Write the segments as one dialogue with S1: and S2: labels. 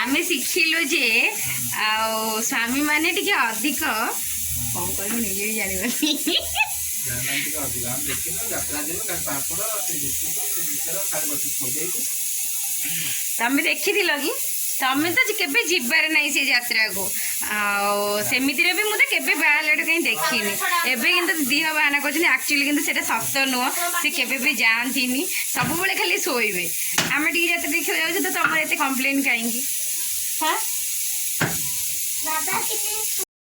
S1: आमे शिखिलु जे स्वामी माने टिके अधिक कौन कहलु निजे जानिबनी तमें देखी कि तमें तो केबे जिबार नहीं से यात्रा को सेमिति भी मुझे केबे बाहर कहीं देखनी एबे किंतु दिह बाहाना कर एक्चुअली किंतु सेटा सत्य नुह से केबे भी जानती सब बेले खाली शोबे आम टी जाते देखा जाऊँ तो तुम एत कम्प्लेन कहीं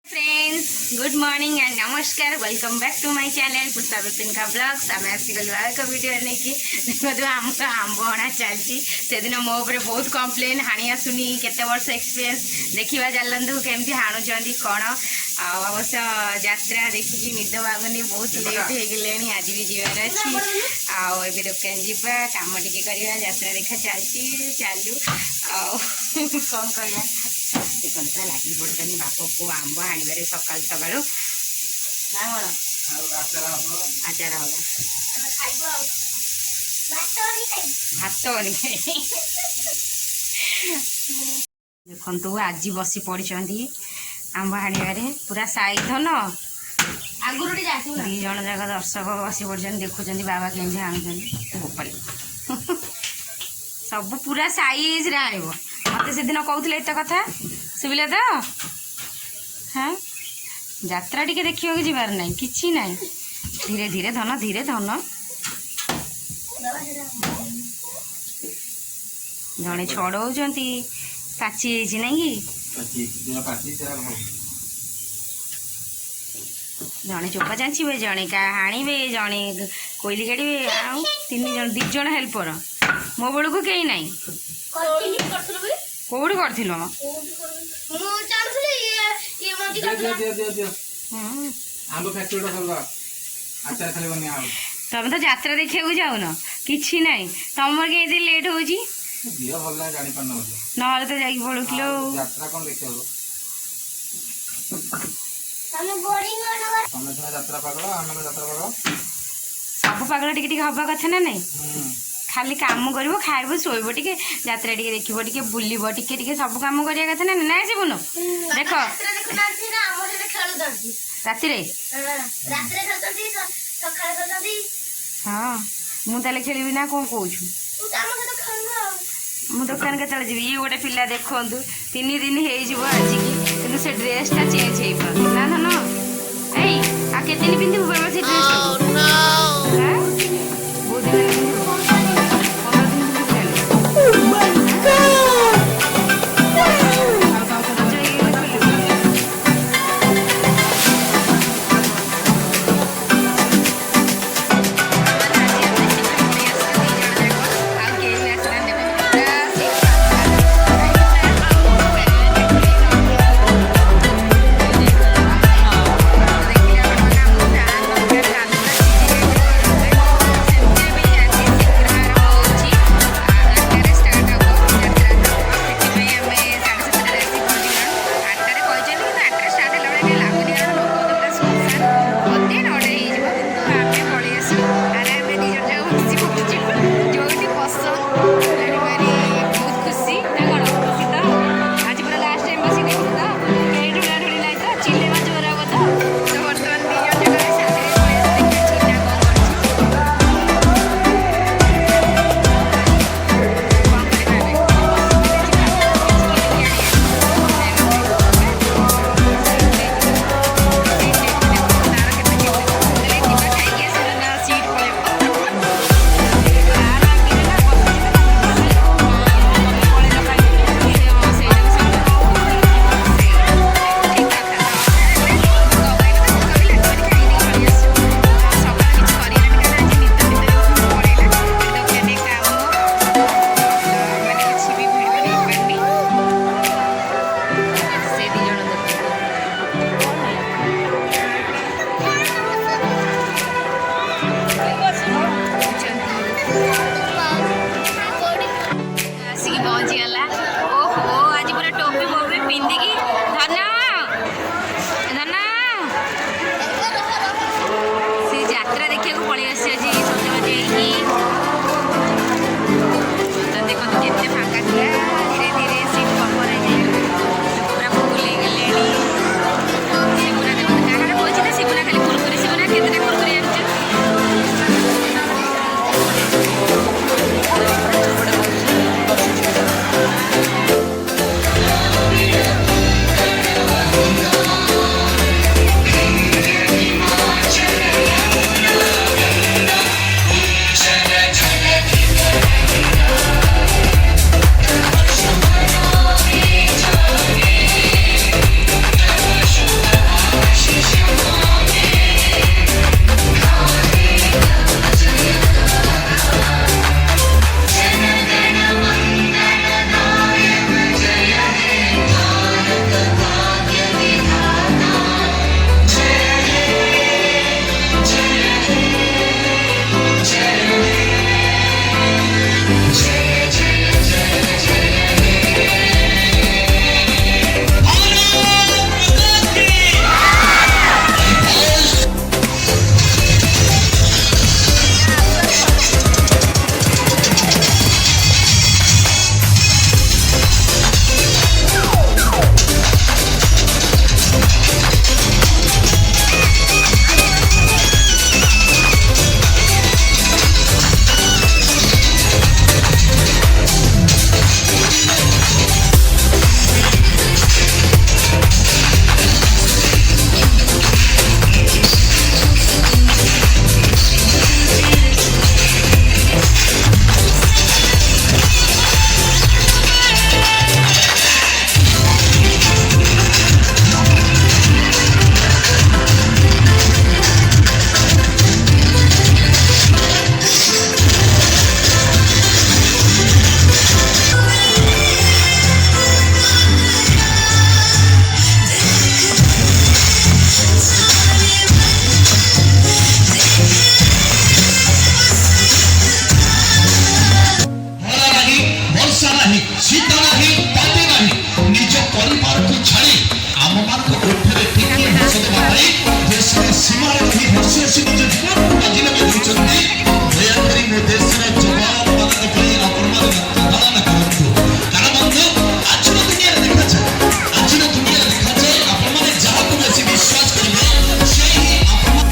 S1: फ्रेंड्स गुड मॉर्निंग एंड नमस्कार welcome back to my channel Pushpabipin का ब्लॉग्स आम आसिगलु एक वीडियो नहीं देखो आम तो आंब हणा चलती से दिन मो ऊपर बहुत कम्प्लेन हाणी आसुनी केते वर्ष एक्सपीरियंस देखा चलतु केमती हाणुंट कौन अवश्य यात्रा देखिकी निद बागुनी बहुत लेट हो गले आज भी जीवार अच्छी दुकान जावा कम टे करवा यात्रा देखा चलती चालू कौन करवा देखो पूरा लगी पड़ते बाप को आंब हाणवे सकाल सकाल आचार हम देखु आज बसी पड़ी आंब हाणवे पूरा साई धन दी जन जाक दर्शक बसी पड़े देखुं बाबा केमी आणुच्च सब पूरा साइज आण मत से दिन कहते एत कथा शुभिला तो हाँ यात्रा टी देखा जीवार ना कि ना धीरे धीरे धन जड़े छड़ौंट पाची ना कि जड़े चोपा चाँचे जड़े हाणवे जड़े कोईली काढ़े आ तीन जन दी जन हेल्पर मो बेलू को कहीं ना कौटी कर तुम तो यात्रा देखा जाऊन कि ना तुम के लेट हो ना तो जा पड़ुल सब पागल टिके हवा कथा ना नहीं खाली काम कर खाइब शोब टे यात्रा टे देखो टे बुलब टे सब कम करवा कथा ना ना जीवन देख हाँ मुझे खेल ना कौन कौन मु दुकान के जी ये गोटे पिला देखु 3 दिन हो आज कि से ड्रेसटा चेंज हो पार ना ना आ के दिन पिंधु बाबा से ड्रेस बहुत दिन देखो केते फांका धीरे धीरे सीट कम
S2: परिवार को छाड़ी आम मान को उठे टिकी हस देवा भाई देश में सीमा रही हसी हसी निज जीवन आज लगे होचंदी दया करी मो देश रा जवान मान को आपण मान मतदान करंतु कारण बंधु आज दुनिया देखा जाए आज दुनिया देखा जाए आपण माने जहा को बेसी विश्वास करिवे सेही आपण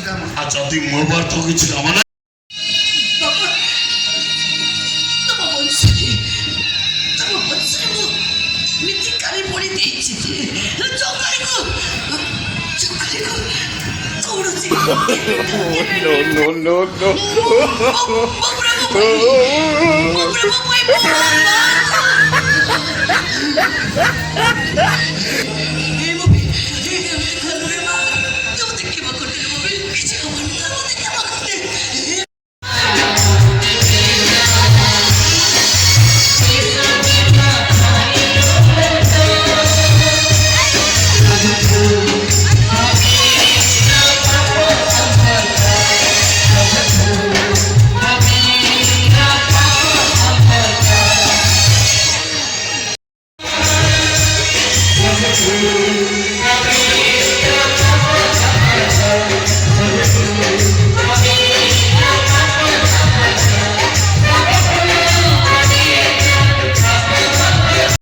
S3: କାମ
S2: ଆଉ ଯଦି ମୋ ବାର ତ କିଛି କାମ ନାହିଁ
S3: ତମ ବଂଶରେ ମୁଁ ଏମିତି କାଲି ପଡ଼ି ଦେଇଛି ଯେ ଜଗାଇକୁ କୌଣସି